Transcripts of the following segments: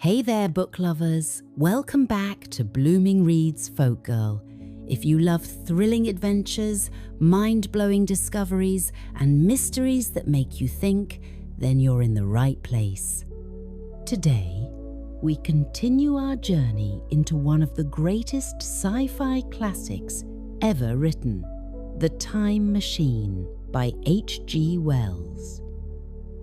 Hey there, book lovers. Welcome back to Blooming Reads Folk Girl. If you love thrilling adventures, mind-blowing discoveries, and mysteries that make you think, then you're in the right place. Today, we continue our journey into one of the greatest sci-fi classics ever written, The Time Machine by H.G. Wells.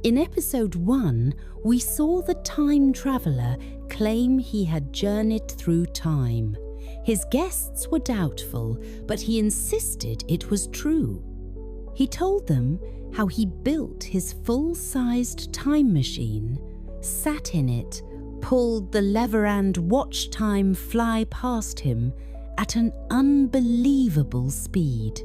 In episode 1, we saw the time traveller claim he had journeyed through time. His guests were doubtful, but he insisted it was true. He told them how he built his full-sized time machine, sat in it, pulled the lever and watched time fly past him at an unbelievable speed.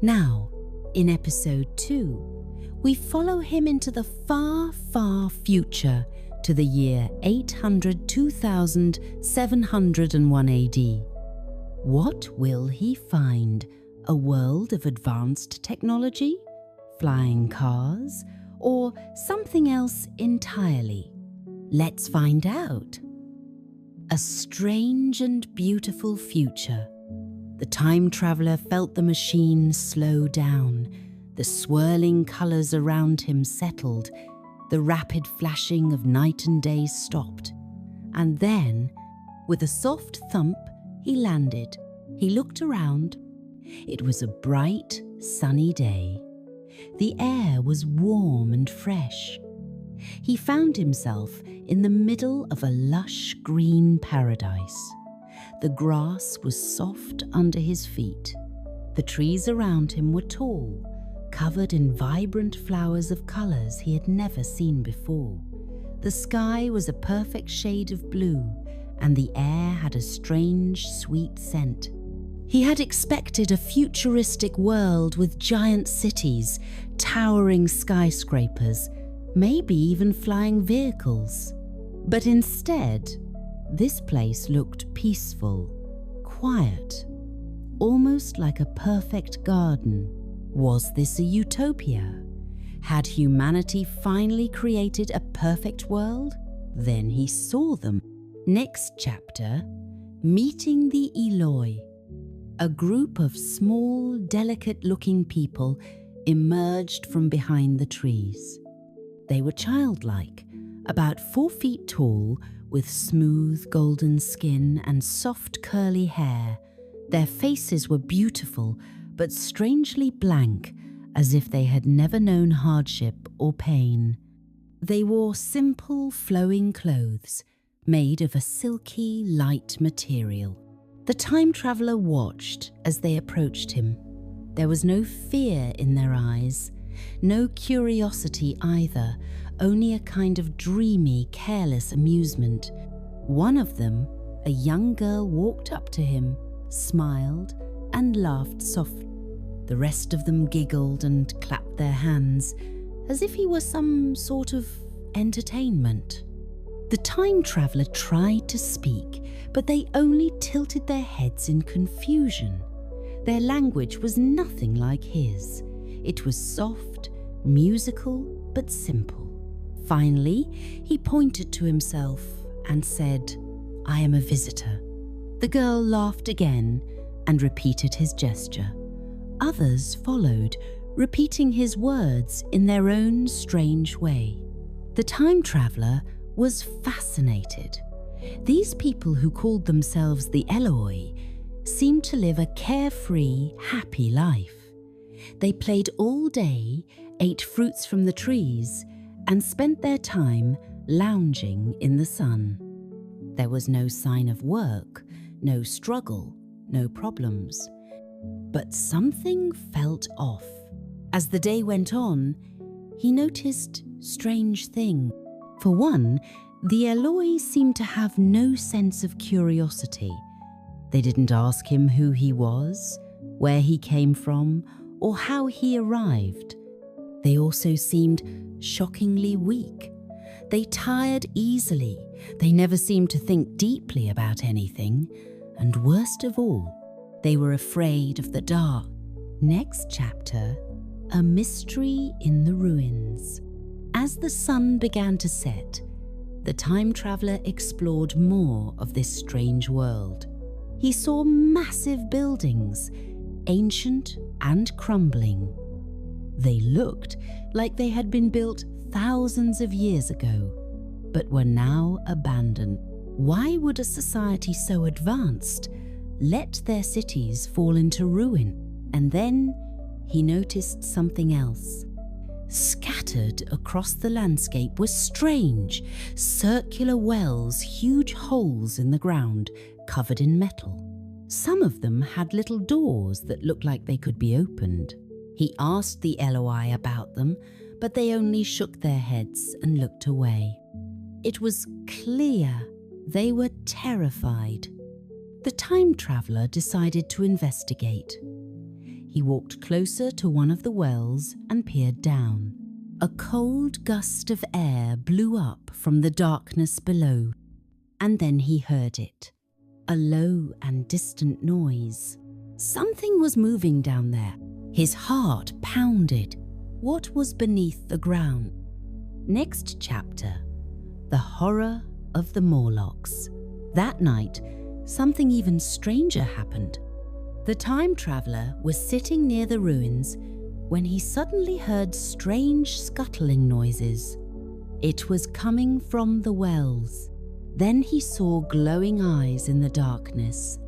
Now, in episode 2, we follow him into the far, far future to the year 802,701 AD. What will he find? A world of advanced technology? Flying cars? Or something else entirely? Let's find out. A strange and beautiful future. The time traveller felt the machine slow down. The swirling colours around him settled, the rapid flashing of night and day stopped, and then, with a soft thump, he landed. He looked around. It was a bright, sunny day. The air was warm and fresh. He found himself in the middle of a lush green paradise. The grass was soft under his feet. The trees around him were tall, covered in vibrant flowers of colours he had never seen before. The sky was a perfect shade of blue, and the air had a strange, sweet scent. He had expected a futuristic world with giant cities, towering skyscrapers, maybe even flying vehicles. But instead, this place looked peaceful, quiet, almost like a perfect garden. Was this a utopia? Had humanity finally created a perfect world? Then he saw them. Next chapter, meeting the Eloi. A group of small, delicate-looking people emerged from behind the trees. They were childlike, about 4 feet tall, with smooth golden skin and soft curly hair. Their faces were beautiful, but strangely blank, as if they had never known hardship or pain. They wore simple, flowing clothes, made of a silky, light material. The time traveller watched as they approached him. There was no fear in their eyes, no curiosity either, only a kind of dreamy, careless amusement. One of them, a young girl, walked up to him, smiled, and laughed softly. The rest of them giggled and clapped their hands, as if he were some sort of entertainment. The time traveller tried to speak, but they only tilted their heads in confusion. Their language was nothing like his. It was soft, musical, but simple. Finally, he pointed to himself and said, "I am a visitor." The girl laughed again and repeated his gesture. Others followed, repeating his words in their own strange way. The time traveller was fascinated. These people who called themselves the Eloi seemed to live a carefree, happy life. They played all day, ate fruits from the trees, and spent their time lounging in the sun. There was no sign of work, no struggle, no problems. But something felt off. As the day went on, he noticed strange things. For one, the Eloi seemed to have no sense of curiosity. They didn't ask him who he was, where he came from, or how he arrived. They also seemed shockingly weak. They tired easily. They never seemed to think deeply about anything. And worst of all, they were afraid of the dark. Next chapter, a mystery in the ruins. As the sun began to set, the time traveler explored more of this strange world. He saw massive buildings, ancient and crumbling. They looked like they had been built thousands of years ago, but were now abandoned. Why would a society so advanced let their cities fall into ruin? And then he noticed something else. Scattered across the landscape were strange, circular wells, huge holes in the ground covered in metal. Some of them had little doors that looked like they could be opened. He asked the Eloi about them, but they only shook their heads and looked away. It was clear they were terrified. The time traveler decided to investigate. He walked closer to one of the wells and peered down. A cold gust of air blew up from the darkness below, and then he heard it. A low and distant noise. Something was moving down there. His heart pounded. What was beneath the ground? Next chapter, the horror of the Morlocks. That night, something even stranger happened. The time traveler was sitting near the ruins when he suddenly heard strange scuttling noises. It was coming from the wells. Then he saw glowing eyes in the darkness.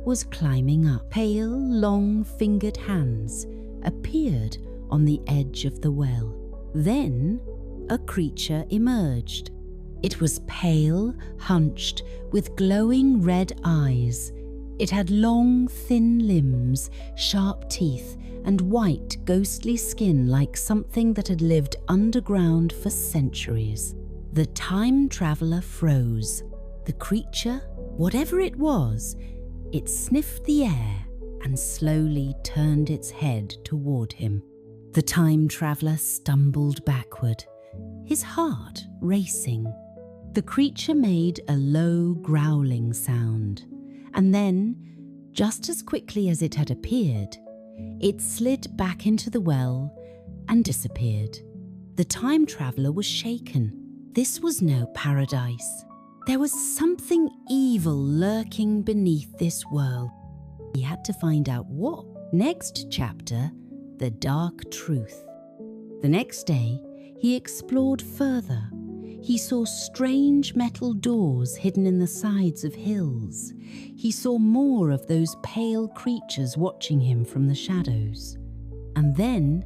Was climbing up. Pale, long-fingered hands appeared on the edge of the well. Then a creature emerged. It was pale, hunched, with glowing red eyes. It had long, thin limbs, sharp teeth, and white, ghostly skin like something that had lived underground for centuries. The time traveler froze. The creature, whatever it was, it sniffed the air and slowly turned its head toward him. The time traveler stumbled backward, his heart racing. The creature made a low, growling sound, and then, just as quickly as it had appeared, it slid back into the well and disappeared. The time traveler was shaken. This was no paradise. There was something evil lurking beneath this world. He had to find out what. Next chapter, the dark truth. The next day, he explored further. He saw strange metal doors hidden in the sides of hills. He saw more of those pale creatures watching him from the shadows. And then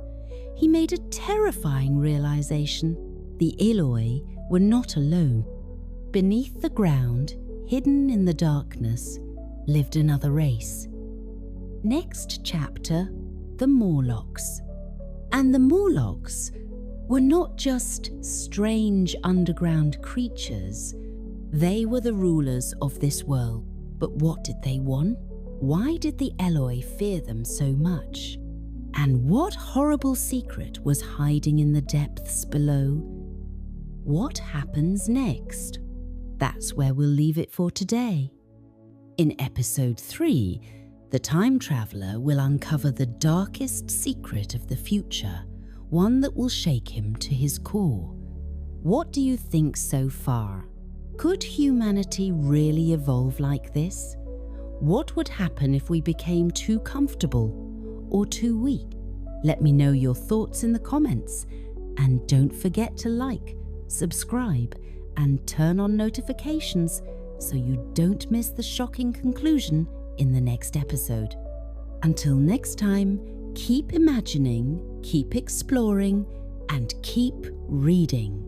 he made a terrifying realization. The Eloi were not alone. Beneath the ground, hidden in the darkness, lived another race. Next chapter, the Morlocks. And the Morlocks were not just strange underground creatures. They were the rulers of this world. But what did they want? Why did the Eloi fear them so much? And what horrible secret was hiding in the depths below? What happens next? That's where we'll leave it for today. In episode 3, the time traveler will uncover the darkest secret of the future, one that will shake him to his core. What do you think so far? Could humanity really evolve like this? What would happen if we became too comfortable or too weak? Let me know your thoughts in the comments, and don't forget to like, subscribe, and turn on notifications so you don't miss the shocking conclusion in the next episode. Until next time, keep imagining, keep exploring, and keep reading.